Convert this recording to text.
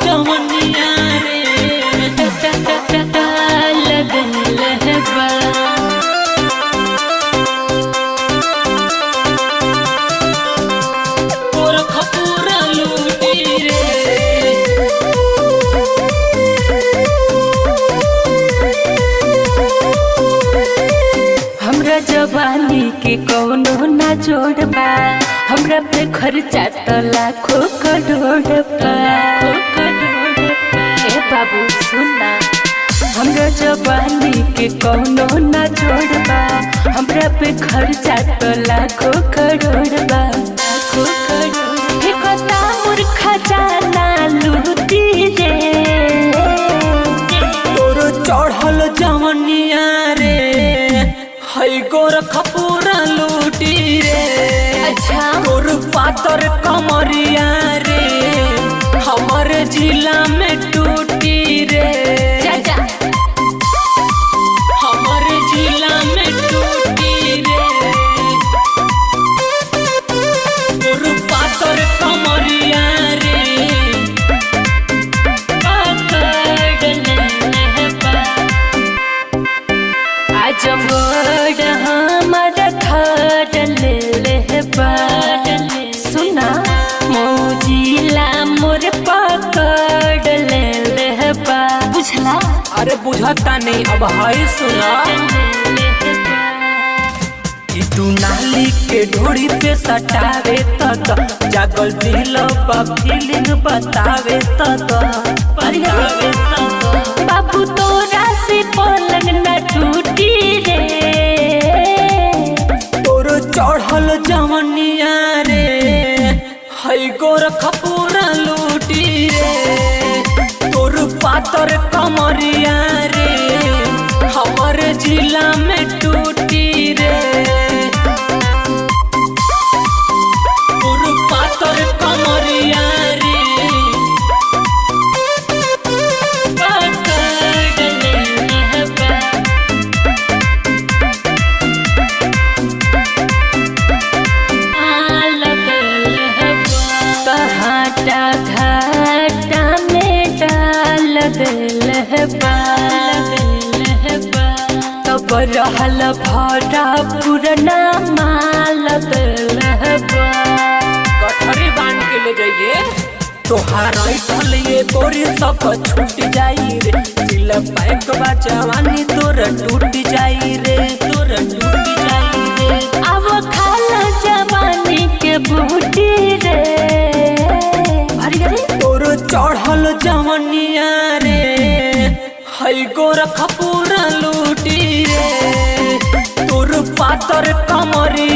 जवनिया रे लगन लहबा और खपूरा लूटी रे हमरा जवानी के कौनो ना जोड़बा हमरा पे खर्चा तो लाखों करोड़ बा। ए बाबू सुना हमरा जवानी के कौनो ना जोड़बा हमरा पे खर्चा तो लाखों करोड़ बा। फेंकता मूर्खा जाना लूटी रे तोर चढ़ल जवनिया रे हई गोर खपूरा लूटी रे। अच्छा तोर पातर कमरिया रे हमारे जिला में टूटी रे। चाचा हमारे जिला में टूटी रे। तोर पातर कमरिया रे आजमगढ़ हमारा खड़ल लेबा सुना मौजिला मोर पकड़ लेबा बुझला। अरे बुझता नहीं अब हाय सुना ई तू नाली के ढोड़ी पे सटावे त जागल दिल बा फीलिंग बतावे त बाबू तोरा से पलंग न टूटी रे तोर चढ़ल जवनिया रे हई गोर खपूरा लूटी रे। तोर पातर कमरिया रे हमारे जिला में टूटी रे। तोर पातर कमरिया रे घाटा में डाल लहबा तब रहल भरा पुरना माल लहबा। कठरी बांध के ले जाइए तोहार ऐठल ये गोरी सब छूट जाई रे। सिल पैक बा जवानी तोर टूट जाई रे तोर टूट जाई रे। अब खाला जवानी के बूटी रे तोर चढ़ल जवनिया रे हई गोर खपूरा लूटी रे। तोर पातर कमरी